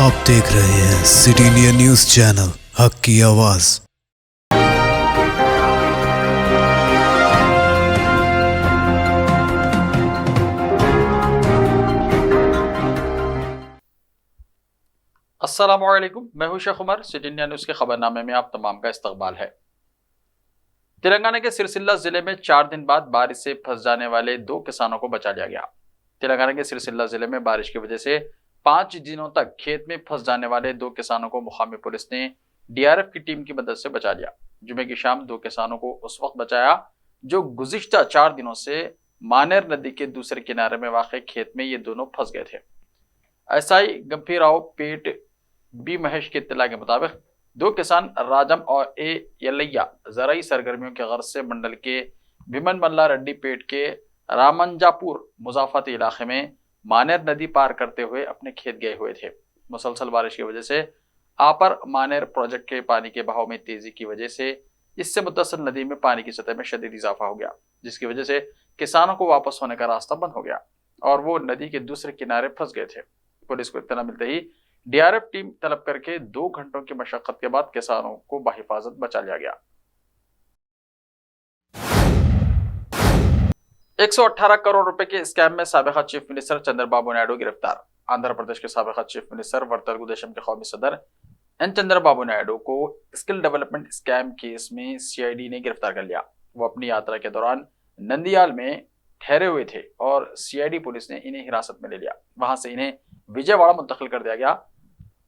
आप देख रहे हैं सिटी इंडिया न्यूज चैनल, हक की आवाज। अस्सलामुअलैकुम, मैं हूं Sheikh Umar. City India News के खबरनामे में आप तमाम का इस्तकबाल है। तेलंगाना के सिरसिल्ला जिले में 4 दिन बाद बारिश से फंस जाने वाले 2 किसानों को बचा लिया गया। तेलंगाना के सिरसिल्ला जिले में बारिश की वजह से 5 दिनों तक खेत में फंस जाने वाले 2 किसानों को मुकामी पुलिस ने डीआरएफ की टीम की मदद से बचा लिया। जुमे की शाम 2 किसानों को उस वक्त बचाया जो गुज़िश्ता 4 दिनों से मानेर नदी के दूसरे किनारे में वाक़ खेत में ये दोनों फंस गए थे। एसआई गंभीराव पेट बी महेश के इत्तला के मुताबिक 2 किसान राजम और ए यलैया ज़राई सरगर्मियों के गर्ज से मंडल के भीमन मल्ला रेड्डी पेट के रामंजापुर मुजाफत इलाके में मानेर नदी पार करते हुए अपने खेत गए हुए थे। मुसलसल बारिश की वजह से आपर मानेर प्रोजेक्ट के पानी के बहाव में तेजी की वजह से इससे मुत्तसिल नदी में पानी की सतह में शदीद इजाफा हो गया, जिसकी वजह से किसानों को वापस होने का रास्ता बंद हो गया और वो नदी के दूसरे किनारे फंस गए थे। पुलिस को इत्तला मिलते ही डीआरएफ टीम तलब करके 2 घंटों की मशक्कत के बाद किसानों को बाहिफाजत बचा लिया गया। 118 करोड़ रुपए के स्कैम में साबिका चीफ मिनिस्टर चंद्रबाबू नायडू गिरफ्तार। आंध्र प्रदेश के साबिका चीफ मिनिस्टर वर्तलगू देशम के कौमी सदर एन चंद्रबाबू नायडू को स्किल डेवलपमेंट स्कैम केस में सीआईडी ने गिरफ्तार कर लिया। वो अपनी यात्रा के दौरान नंदियाल में ठहरे हुए थे और सीआईडी पुलिस ने इन्हें हिरासत में ले लिया। वहां से इन्हें विजयवाड़ा मुंतकिल कर दिया गया।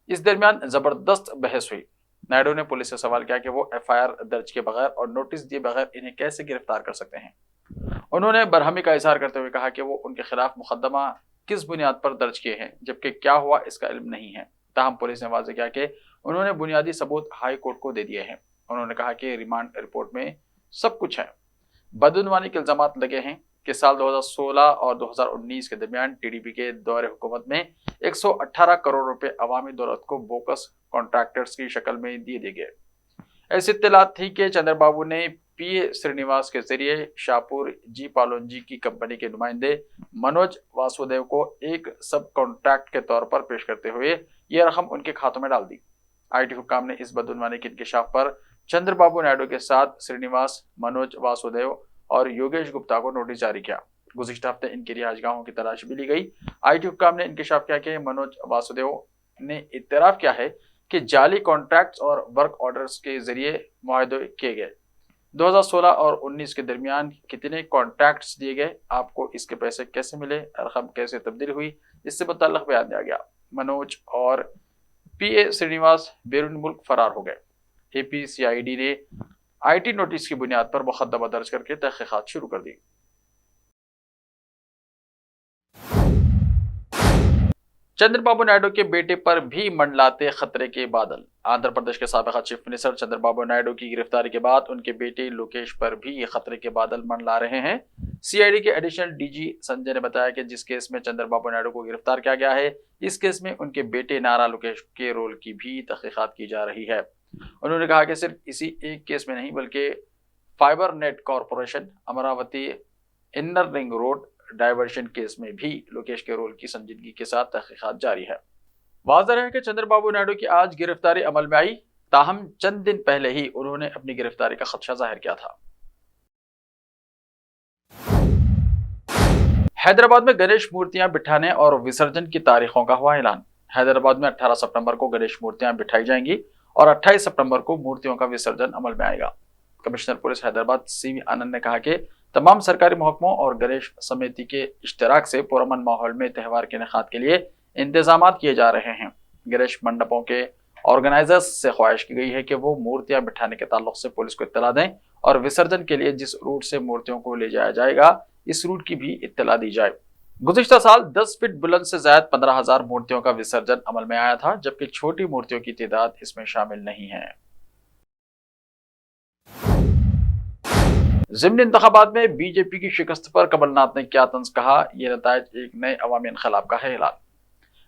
इस दरमियान जबरदस्त बहस हुई। नायडू ने पुलिस से सवाल किया कि वो एफआईआर दर्ज के बगैर और नोटिस दिए बगैर इन्हें कैसे गिरफ्तार कर सकते हैं। उन्होंने बरहमी का इजहार करते हुए कहा कि वो उनके खिलाफ मुकदमा किस बुनियाद पर दर्ज किए हैं, जबकि क्या हुआ इसका इल्म नहीं है। ताहम पुलिस ने वाज़ेह किया कि उन्होंने बुनियादी सबूत हाई कोर्ट को दे दिए हैं। उन्होंने कहा कि रिमांड रिपोर्ट में सब कुछ है। बदउनवानी के इल्जाम लगे हैं कि साल 2016 और 2019 के दरमियान टीडीपी के दौरे हुकूमत में 118 करोड़ रुपए अवामी दौलत को बोकस कॉन्ट्रैक्टर्स की शक्ल में दिए गए। ऐसी इत्तलात थी कि चंद्रबाबू ने पीए श्रीनिवास के जरिए शाहपुर जी पालोनजी की कंपनी के नुमाइंदे मनोज वासुदेव को एक सब कॉन्ट्रैक्ट के तौर पर पेश करते हुए यह रकम उनके खातों में डाल दी। आईटी हुक्काम ने इस बदउनवानी के इंकशाफ पर चंद्रबाबू नायडू के साथ श्रीनिवास, मनोज वासुदेव और योगेश गुप्ता को नोटिस जारी किया। गुज़िश्ता हफ्ते इनकी रिहाइशगाहों की तलाश भी ली गई। आईटी हुक्काम ने इंकशाफ किया कि मनोज वासुदेव ने इत्तराफ किया है कि जाली कॉन्ट्रैक्ट्स और वर्क ऑर्डर्स के जरिए मुआहदे किए गए। 2016 और 19 के दरमियान कितने कॉन्ट्रैक्ट्स दिए गए, आपको इसके पैसे कैसे मिले, रकम कैसे तब्दील हुई, इससे मुतल्लिक़ बयान दिया गया। मनोज और पीए श्रीनिवास बैरून मुल्क फरार हो गए। एपीसीआईडी ने आईटी नोटिस की बुनियाद पर मुकदमा दर्ज करके तहकीकात शुरू कर दी। चंद्रबाबू नायडू के बेटे पर भी मंडलाते खतरे के बादल। आंध्र प्रदेश के साबिका चीफ मिनिस्टर चंद्रबाबू नायडू की गिरफ्तारी के बाद उनके बेटे लोकेश पर भी खतरे के बादल मंडला रहे हैं। सीआईडी के एडिशनल डीजी संजय ने बताया कि जिस केस में चंद्रबाबू नायडू को गिरफ्तार किया गया है, इस केस में उनके बेटे नारा लोकेश के रोल की भी तहकीकात की जा रही है। उन्होंने कहा कि सिर्फ इसी एक केस में नहीं बल्कि fibre net corporation, Amravati inner ring road diversion case में भी लोकेश के रोल की संजीदगी के साथ तहकीकात जारी है। वाज़ेह है कि चंद्रबाबू नायडू की आज गिरफ्तारी अमल में आई, ताहम चंद दिन पहले ही उन्होंने अपनी गिरफ्तारी का खदशा जाहिर किया था। हैदराबाद में गणेश मूर्तियां बिठाने और विसर्जन की तारीखों का हुआ ऐलान। हैदराबाद में 18 सितंबर को गणेश मूर्तियां बिठाई जाएंगी और 28 सितंबर को मूर्तियों का विसर्जन अमल में आएगा। कमिश्नर पुलिस हैदराबाद सीवी आनंद ने कहा कि तमाम सरकारी महकमों और गणेश समिति के इश्तराक से पुरअमन माहौल में त्यौहार के इनेकाद के लिए इंतजाम किए जा रहे हैं। गणेश मंडपों के ऑर्गेनाइजर्स से ख्वाहिश की गई है कि वो मूर्तियां बिठाने के ताल्लुक से पुलिस को इत्तला दें और विसर्जन के लिए जिस रूट से मूर्तियों को ले जाया जाएगा, इस रूट की भी इत्तला दी जाए। गुज़िश्ता साल 10 फीट बुलंद से ज्यादा 15,000 मूर्तियों का विसर्जन अमल में आया था, जबकि छोटी मूर्तियों की तादाद इसमें शामिल नहीं है। ज़िमनी इंतखाबात में बीजेपी की शिकस्त पर कमलनाथ ने क्या तंज कहा, यह नतायज एक नए अवामी इनकलाब का है ऐलान।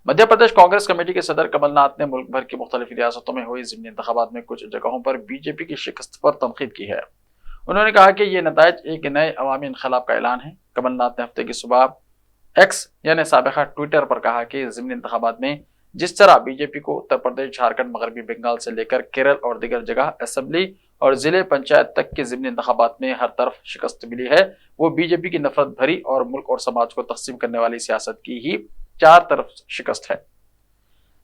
मध्य प्रदेश कांग्रेस कमेटी के सदर कमलनाथ ने मुल्क भर की मुख्तलिफ रियासतों में हुई ज़िमनी इंतखाबात में कुछ जगहों पर बीजेपी की शिकस्त पर तनकीद की है। उन्होंने कहा कि यह नतायज एक नए अवामी इनकलाब का ऐलान है। कमलनाथ ने हफ्ते की सुबह एक्स यानी साबिका ट्विटर पर कहा कि ज़िमनी इंतखाबात में जिस तरह बीजेपी को उत्तर प्रदेश, झारखंड, मगरबी बंगाल से लेकर केरल और दीगर जगह असेंबली और जिले पंचायत तक के ज़िमनी इंतखाबात में हर तरफ शिकस्त मिली है, वो बीजेपी की नफरत भरी और मुल्क और समाज को तकसीम करने वाली सियासत की ही चार तरफ शिकस्त है।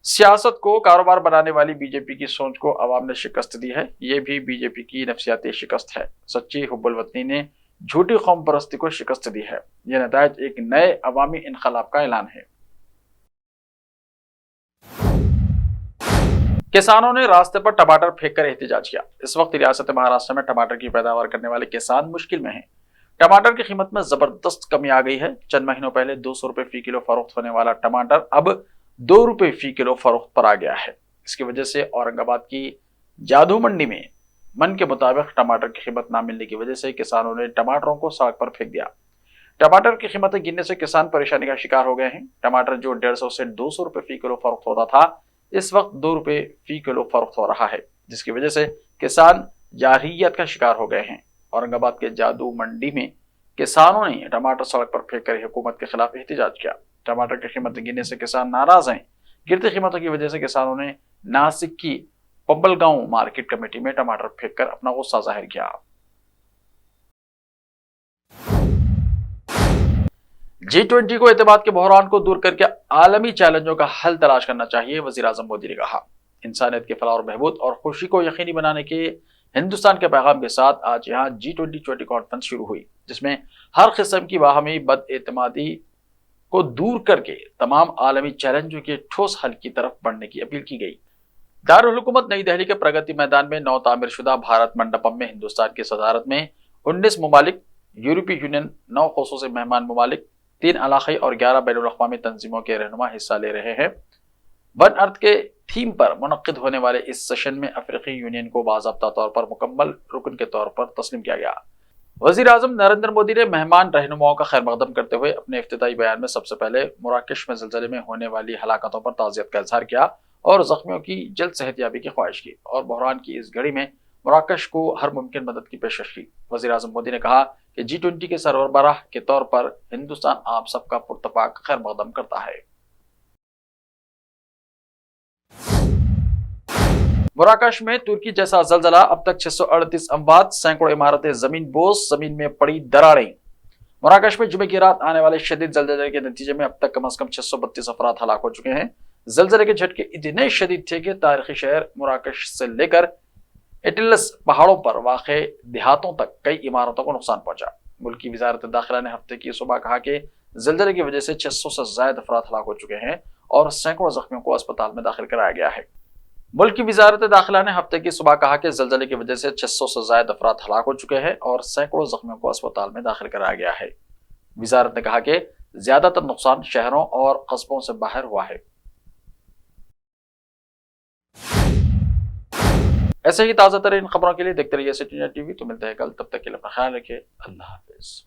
सियासत को कारोबार बनाने वाली बीजेपी की सोच को अवाम ने शिकस्त दी है। ये भी बीजेपी की नफसियाती शिकस्त है। सच्ची हुब्बुल वतनी ने झूठी कौम परस्ती को शिकस्त दी है। यह नतायज एक नए अवामी इनकलाब का ऐलान है। किसानों ने रास्ते पर टमाटर फेंककर एहतजाज किया। इस वक्त रियासत महाराष्ट्र में टमाटर की पैदावार करने वाले किसान मुश्किल में हैं। टमाटर की कीमत में जबरदस्त कमी आ गई है। चंद महीनों पहले 200 रुपए फी किलो फरोख्त होने वाला टमाटर अब 2 रुपए फी किलो फरोख्त पर आ गया है। इसकी वजह से औरंगाबाद की जादू मंडी में मन के मुताबिक टमाटर की कीमत ना मिलने की वजह से किसानों ने टमाटरों को सड़क पर फेंक दिया। टमाटर की कीमतें गिरने से किसान परेशानी का शिकार हो गए हैं। टमाटर जो 150 से 200 रुपए फी किलो फरोख्त होता था, इस वक्त 2 रुपए फी किलो फरोख्त हो रहा है, जिसकी वजह से किसान जारहियत का शिकार हो गए हैं। औरंगाबाद के जादू मंडी में किसानों ने टमाटर सड़क पर फेंक कर हुकूमत के खिलाफ एहतजाज किया। टमाटर की कीमतें गिरने से किसान नाराज हैं। गिरती कीमतों की वजह से किसानों ने नासिक की पब्बलगांव मार्केट कमेटी में टमाटर फेंककर अपना गुस्सा जाहिर किया। G20 को एतमाद के बहरान को दूर करके आलमी चैलेंजों का हल तलाश करना चाहिए, वजीर आजम मोदी ने कहा। इंसानियत के फलाह और बहबूद और खुशी को यकीनी बनाने के हिंदुस्तान के पैगाम के साथ आज यहाँ G20 कॉन्फ्रेंस शुरू हुई, जिसमें हर किस्म की बाहमी बदएतमादी को दूर करके तमाम आलमी चैलेंजों के ठोस हल की तरफ बढ़ने की अपील की गई। दारुल हुकूमत नई दिल्ली के प्रगति मैदान में नौ तामीर शुदा भारत मंडपम में हिंदुस्तान की सदारत में 19 ममालिक, यूरोपीय यूनियन, 9 खुसूसी मेहमान ममालिक, 3 इलाक़ाई और 11 बैनुल-अक़वामी तंजीमों के रहनुमा हिस्सा ले रहे हैं। वन अर्थ के थीम पर मुनक्किद होने वाले इस सेशन में अफ्रीकी यूनियन को बाज़ाब्ता तौर पर मुकम्मल रुकन के तौर पर तस्लीम किया गया। वज़ीर आज़म नरेंद्र मोदी ने मेहमान रहनुमाओं का खैर मकदम करते हुए अपने इफ्तिताई बयान में सबसे पहले मराकश में ज़लज़ले में होने वाली हलाकतों पर ताज़ियत का इज़हार किया और ज़ख्मियों की जल्द सेहतयाबी की ख्वाहिश की और बहरान की इस घड़ी में मराकश को हर मुमकिन मदद की पेशकश की। वज़ीर आज़म मोदी ने कहा कि G20 के सरबराह के तौर पर हिंदुस्तान आप सबका पुरतपाक खैर मकदम करता है। मराकश में तुर्की जैसा जलजला, अब तक 638 अमवात, सैकड़ों इमारतें जमीन बोझ, जमीन में पड़ी दरारें। मराकश में जुमे की रात आने वाले शदीद जलजले के नतीजे में अब तक कम से कम 632 अफराद हलाक हो चुके हैं। जलजले के झटके इतने शदीद थे कि तारीखी शहर मराकश से लेकर एटिलस पहाड़ों पर वाक़े देहातों तक कई इमारतों को नुकसान पहुंचा। मुल्की वज़ारत दाखिला ने हफ्ते की सुबह कहा कि जलजले की वजह से 600 से ज़ायद अफराद हलाक हो चुके हैं और सैकड़ों जख्मियों को अस्पताल में दाखिल कराया गया है। मुल्की वज़ारत दाखिला ने हफ्ते की सुबह कहा कि जलजले की वजह से 600 से ज़ायद अफराद हलाक हो चुके हैं और सैकड़ों जख्मियों को अस्पताल में दाखिल कराया गया है। वज़ारत ने कहा कि ज्यादातर नुकसान शहरों और कस्बों से बाहर हुआ है। ऐसे ही ताज़ा तरीन खबरों के लिए देखते रहिए सिटी न्यूज़ टीवी। तो मिलते हैं कल, तब तक के लिए अपना ख्याल रखिए। अल्लाह हाफिज।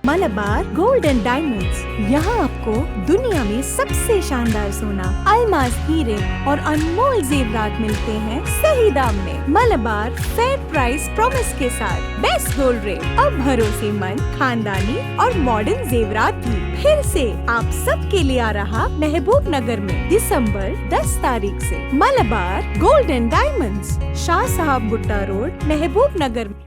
मलबार गोल्ड एंड डायमंड्स, यहाँ आपको दुनिया में सबसे शानदार सोना, अलमास, हीरे और अनमोल जेवरात मिलते हैं सही दाम में। मलबार फेयर प्राइस प्रॉमिस के साथ बेस्ट गोल्ड रेट, अब भरोसेमंद, खानदानी और मॉडर्न जेवरात भी फिर से आप सब के लिए आ रहा महबूब नगर में दिसंबर 10 तारीख से। Malabar gold and diamonds, Shah साहब भुट्टा रोड, महबूब नगर में।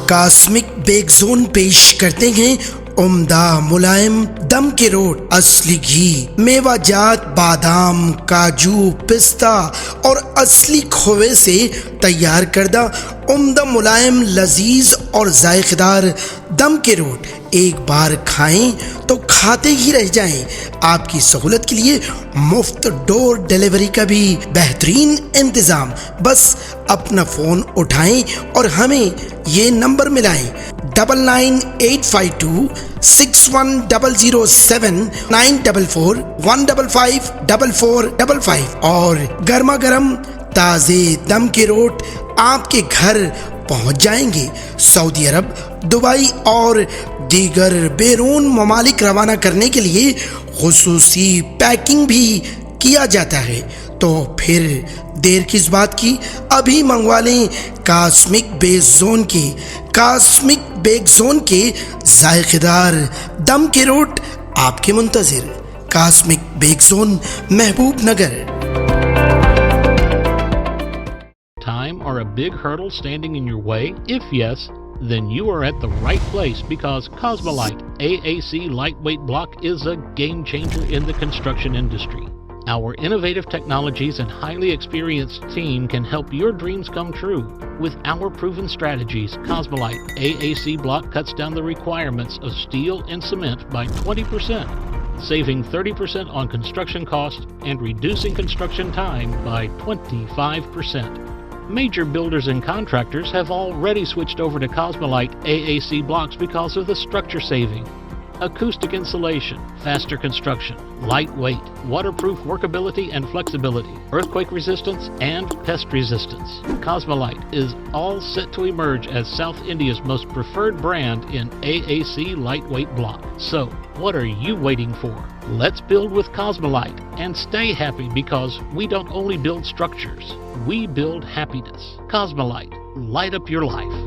कॉस्मिक बेक जोन पेश करते हैं उम्दा मुलायम दम के रोड, असली घी, मेवाजात, बादाम, काजू, पिस्ता और असली खोवे से तैयार करदा उम्दा मुलायम लजीज और जायकेदार दम के रोड। एक बार खाएं तो खाते ही रह जाएं। आपकी सहूलत के लिए मुफ्त डोर डिलीवरी का भी बेहतरीन इंतजाम। बस अपना फोन उठाएं और हमें ये नंबर मिलाएं 9985261007 944 155 4455 और गर्मा गर्म ताज़े दम के रोट आपके घर पहुंच जाएंगे। सऊदी अरब, दुबई और दीगर बैरून ममालिक रवाना करने के लिए खुसूसी पैकिंग भी किया जाता है। तो फिर देर किस बात की, अभी मंगवा लें कॉस्मिक बेक जोन के जायकेदार दम के रोट आपके मुंतजिर। Cosmic bake zone, Mehboob Nagar. Time or a big hurdle standing in your way? If yes, then you are at the right place, because Cosmolite AAC lightweight block is a game changer in the construction industry. Our innovative technologies and highly experienced team can help your dreams come true. With our proven strategies, Cosmolite AAC block cuts down the requirements of steel and cement by 20%, saving 30% on construction costs and reducing construction time by 25%. Major builders and contractors have already switched over to Cosmolite AAC blocks because of the structure saving, acoustic insulation, faster construction, lightweight, waterproof workability and flexibility, earthquake resistance, and pest resistance. Cosmolite is all set to emerge as South India's most preferred brand in AAC lightweight block. So, what are you waiting for? Let's build with Cosmolite and stay happy, because we don't only build structures, we build happiness. Cosmolite, light up your life.